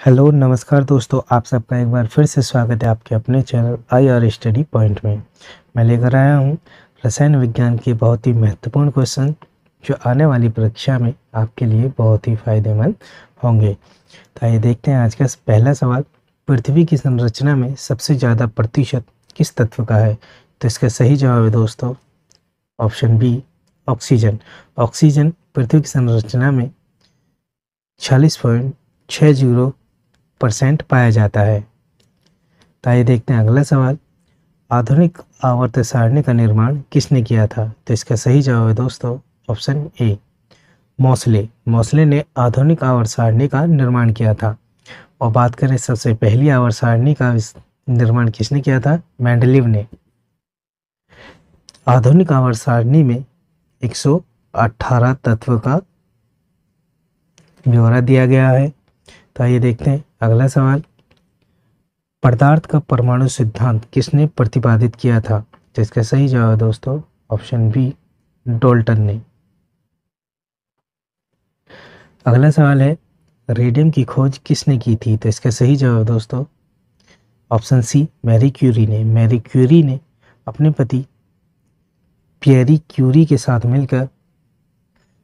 Hello नमस्कार दोस्तों, आप सबका एक बार फिर से स्वागत है आपके अपने चैनल IR स्टडी पॉइंट में। मैं लेकर आया हूँ रसायन विज्ञान के बहुत ही महत्वपूर्ण क्वेश्चन जो आने वाली परीक्षा में आपके लिए बहुत ही फायदेमंद होंगे। तो आइए देखते हैं आज का पहला सवाल। पृथ्वी की संरचना में सबसे ज़्यादा प्रतिशत किस तत्व का है? तो इसका सही जवाब है दोस्तों ऑप्शन बी, ऑक्सीजन। ऑक्सीजन पृथ्वी की संरचना में 46.60% पाया जाता है। तो आइए देखते हैं अगला सवाल। आधुनिक आवर्त सारणी का निर्माण किसने किया था? तो इसका सही जवाब है दोस्तों ऑप्शन ए, मोसले। मोसले ने आधुनिक आवर्त सारणी का निर्माण किया था। और बात करें सबसे पहली आवर्त सारणी का निर्माण किसने किया था? मेंडलीव ने। आधुनिक आवर्त सारणी में 118 तत्व का ब्यौरा दिया गया है। तो आइए देखते हैं अगला सवाल। पदार्थ का परमाणु सिद्धांत किसने प्रतिपादित किया था? तो इसका सही जवाब है दोस्तों ऑप्शन बी, डाल्टन ने। अगला सवाल है रेडियम की खोज किसने की थी? तो इसका सही जवाब है दोस्तों ऑप्शन सी, मैरी क्यूरी ने। मैरी क्यूरी ने अपने पति पियरी क्यूरी के साथ मिलकर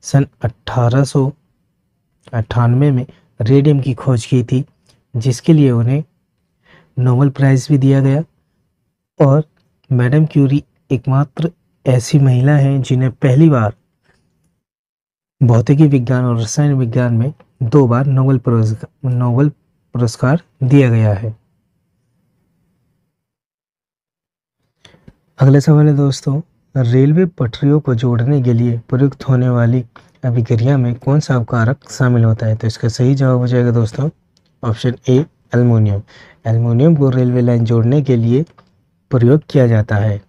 सन 1898 में रेडियम की खोज की थी, जिसके लिए उन्हें नोबेल प्राइज भी दिया गया। और मैडम क्यूरी एकमात्र ऐसी महिला हैं जिन्हें पहली बार भौतिकी विज्ञान और रसायन विज्ञान में 2 बार नोबेल पुरस्कार दिया गया है। अगले सवाल है दोस्तों, रेलवे पटरियों को जोड़ने के लिए प्रयुक्त होने वाली अभिक्रिया में कौन सा अपकारक शामिल होता है? तो इसका सही जवाब हो जाएगा दोस्तों ऑप्शन ए, एल्युमिनियम। एल्युमिनियम को रेलवे लाइन जोड़ने के लिए प्रयोग किया जाता है।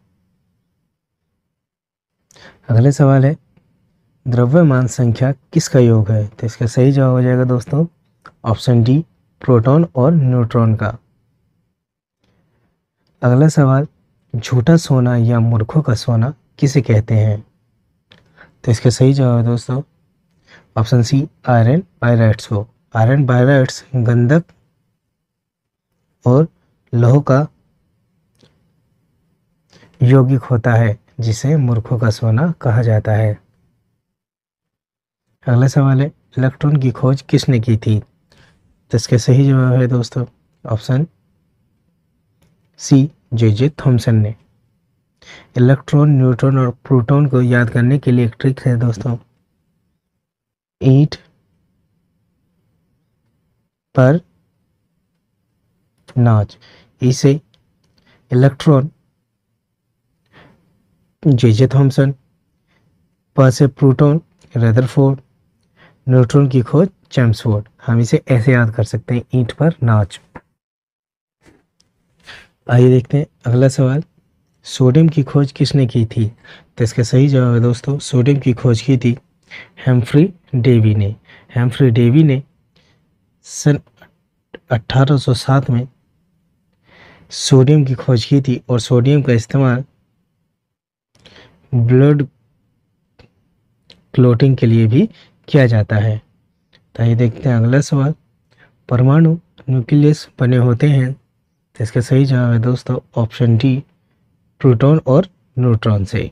अगले सवाल है द्रव्यमान संख्या किसका योग है? तो इसका सही जवाब हो जाएगा दोस्तों ऑप्शन डी, प्रोटॉन और न्यूट्रॉन का। अगला सवाल, झूठा सोना या मूर्खों का सोना किसे कहते हैं? तो इसका सही जवाब है दोस्तों ऑप्शन सी, आयरन पायराइट्स को। आयरन पायराइट्स गंधक और लौह का यौगिक होता है, जिसे मूर्खों का सोना कहा जाता है। अगला सवाल है इलेक्ट्रॉन की खोज किसने की थी? तो इसका सही जवाब है दोस्तों ऑप्शन सी, जे थॉमसन ने। इलेक्ट्रॉन, न्यूट्रॉन और प्रोटॉन को याद करने के लिए एक ट्रिक है दोस्तों, ईंट पर नाच। इसे इलेक्ट्रॉन जे थॉमसन, पर से प्रोटॉन रदरफोर्ड, न्यूट्रॉन की खोज चैम्सफोर्ड। हम इसे ऐसे याद कर सकते हैं, ईंट पर नाच। आइए देखते हैं अगला सवाल। सोडियम की खोज किसने की थी? तो इसका सही जवाब है दोस्तों सोडियम की खोज की थी हेम्फ्री डेवी ने। हेम्फ्री डेवी ने सन 1807 में सोडियम की खोज की थी और सोडियम का इस्तेमाल ब्लड क्लॉटिंग के लिए भी किया जाता है। तो आइए देखते हैं अगला सवाल। परमाणु न्यूक्लियस बने होते हैं। तो इसका सही जवाब है दोस्तों ऑप्शन डी, प्रोटॉन और न्यूट्रॉन से।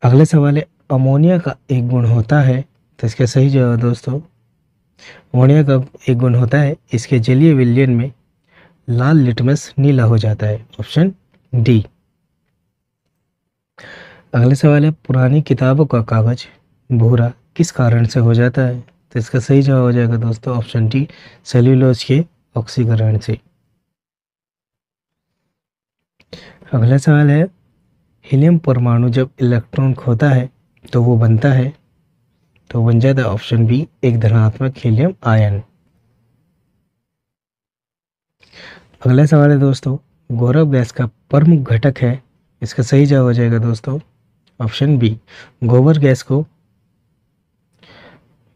अगले सवाल है अमोनिया का एक गुण होता है। तो इसका सही जवाब है दोस्तों अमोनिया का एक गुण होता है इसके जलीय विलयन में लाल लिटमस नीला हो जाता है, ऑप्शन डी। अगले सवाल है पुरानी किताबों का कागज भूरा किस कारण से हो जाता है? तो इसका सही जवाब हो जाएगा दोस्तों ऑप्शन डी, सेल्यूलोज के ऑक्सीकरण से। अगला सवाल है हीलियम परमाणु जब इलेक्ट्रॉन खोता है तो वो बनता है, तो बन जाता है ऑप्शन बी, एक धनात्मक हीलियम आयन। अगला सवाल है दोस्तों गौरव गैस का प्रमुख घटक है। इसका सही जवाब हो जाएगा दोस्तों ऑप्शन बी, गोबर गैस को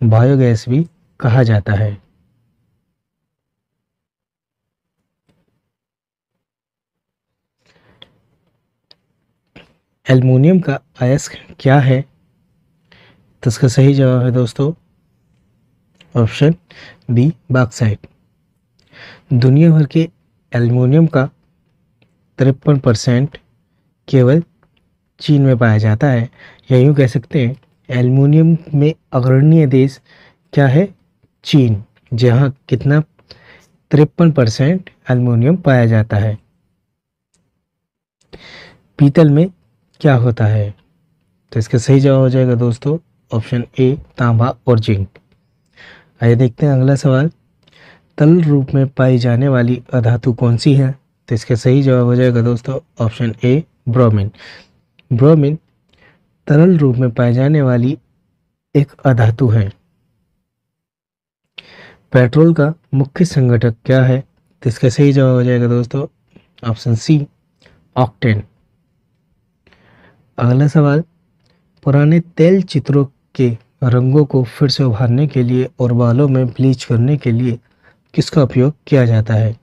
बायोगैस भी कहा जाता है। एल्युमिनियम का अयस्क क्या है? तो इसका सही जवाब है दोस्तों ऑप्शन बी बॉक्साइट। दुनिया भर के एल्युमिनियम का 53% केवल चीन में पाया जाता है, या यूँ कह सकते हैं एल्युमिनियम में अग्रणीय देश क्या है? चीन, जहाँ कितना 53% एल्युमिनियम पाया जाता है। पीतल में क्या होता है? तो इसका सही जवाब हो जाएगा दोस्तों ऑप्शन ए तांबा और जिंक। आइए देखते हैं अगला सवाल। तरल रूप में पाई जाने वाली अधातु कौन सी है? तो इसका सही जवाब हो जाएगा दोस्तों ऑप्शन ए ब्रोमीन। ब्रोमीन तरल रूप में पाई जाने वाली एक अधातु है। पेट्रोल का मुख्य संघटक क्या है? तो इसका सही जवाब हो जाएगा दोस्तों ऑप्शन सी ऑक्टेन। अगला सवाल। पुराने तेल चित्रों के रंगों को फिर से उभारने के लिए और बालों में ब्लीच करने के लिए किसका उपयोग किया जाता है?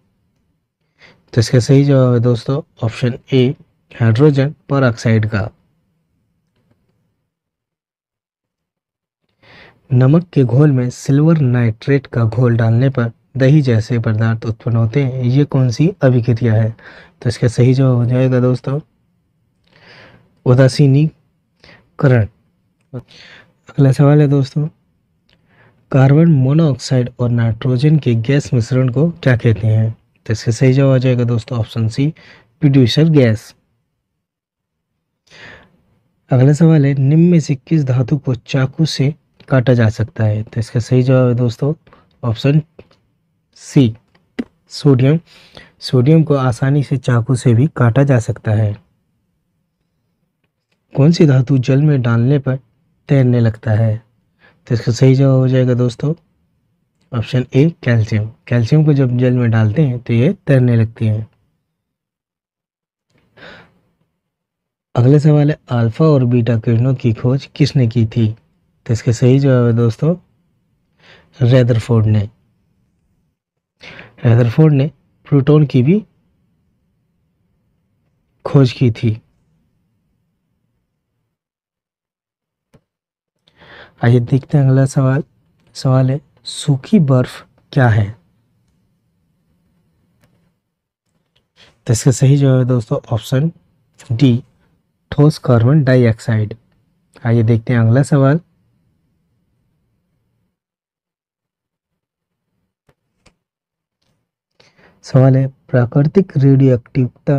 तो इसका सही जवाब है दोस्तों ऑप्शन ए हाइड्रोजन परऑक्साइड का। नमक के घोल में सिल्वर नाइट्रेट का घोल डालने पर दही जैसे पदार्थ उत्पन्न होते हैं, ये कौन सी अभिक्रिया है? तो इसका सही जवाब हो जाएगा दोस्तों उदासीनीकरण। अगला सवाल है दोस्तों, कार्बन मोनोऑक्साइड और नाइट्रोजन के गैस मिश्रण को क्या कहते हैं? तो इसका सही जवाब हो जाएगा दोस्तों ऑप्शन सी प्रोड्यूसर गैस। अगला सवाल है, निम्न में से किस धातु को चाकू से काटा जा सकता है? तो इसका सही जवाब है दोस्तों ऑप्शन सी सोडियम। सोडियम को आसानी से चाकू से भी काटा जा सकता है। कौन सी धातु जल में डालने पर तैरने लगता है? तो इसका सही जवाब हो जाएगा दोस्तों ऑप्शन ए कैल्शियम। कैल्शियम को जब जल में डालते हैं तो ये तैरने लगती हैं। अगला सवाल है, अल्फा और बीटा किरणों की खोज किसने की थी? तो इसका सही जवाब है दोस्तों रदरफोर्ड ने। रदरफोर्ड ने प्रोटॉन की भी खोज की थी। आइए देखते हैं अगला सवाल। सवाल है, सूखी बर्फ क्या है? तो इसका सही जवाब है दोस्तों ऑप्शन डी ठोस कार्बन डाइऑक्साइड। आइए देखते हैं अगला सवाल। सवाल है, प्राकृतिक रेडियोएक्टिवता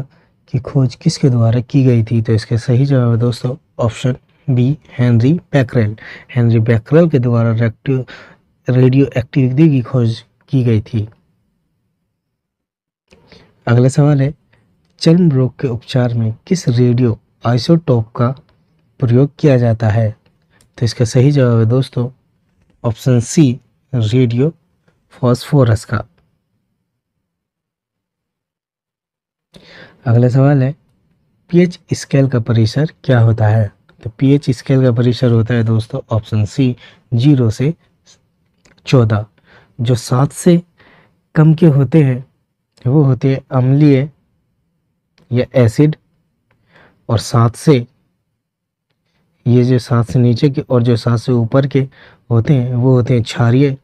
की खोज किसके द्वारा की गई थी? तो इसका सही जवाब है दोस्तों option B Henry Becquerel. Henry Becquerel के द्वारा रेडियो एक्टिविटी की खोज की गई थी। अगला सवाल है, चर्म रोग के उपचार में किस रेडियो आइसोटोप का प्रयोग किया जाता है? तो इसका सही जवाब है दोस्तों ऑप्शन सी रेडियो फॉस्फोरस का। अगला सवाल है, पीएच स्केल का परिसर क्या होता है? तो पीएच स्केल का परिसर होता है दोस्तों ऑप्शन सी 0 से 14। जो 7 से कम के होते हैं वो होते हैं अम्लीय या एसिड, और 7 से ये जो 7 से नीचे के और जो 7 से ऊपर के होते हैं वो होते हैं क्षारीय,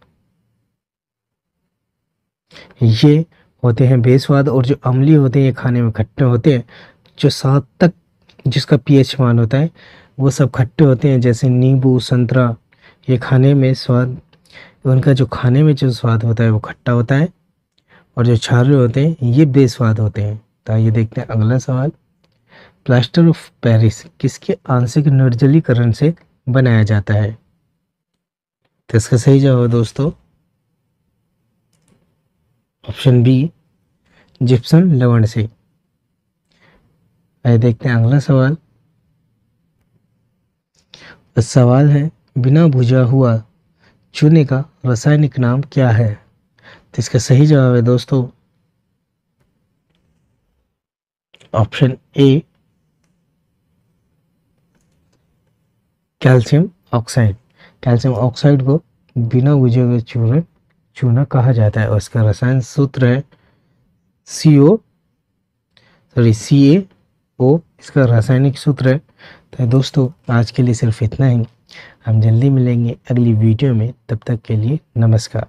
ये होते हैं बेस्वाद, और जो अम्लीय होते हैं ये खाने में खट्टे होते हैं। जो 7 तक जिसका पीएच मान होता है वो सब खट्टे होते हैं, जैसे नींबू संतरा, ये खाने में स्वाद, उनका जो खाने में जो स्वाद होता है वो खट्टा होता है, और जो क्षारीय होते हैं ये बेस्वाद होते हैं। तो आइए देखते हैं अगला सवाल। प्लास्टर ऑफ पेरिस किसके आंशिक निर्जलीकरण से बनाया जाता है? तो इसका सही जवाब है दोस्तों ऑप्शन बी जिप्सम लवण से। आइए देखते हैं अगला सवाल। सवाल है, बिना भुजा हुआ चूने का रासायनिक नाम क्या है? तो इसका सही जवाब है दोस्तों option A calcium oxide. Calcium oxide को बिना भुजे हुए चूना कहा जाता है, और इसका रसायन सूत्र है CaO, इसका रासायनिक सूत्र है। तो दोस्तों आज के लिए सिर्फ इतना ही। हम जल्दी मिलेंगे अगली वीडियो में, तब तक के लिए नमस्कार।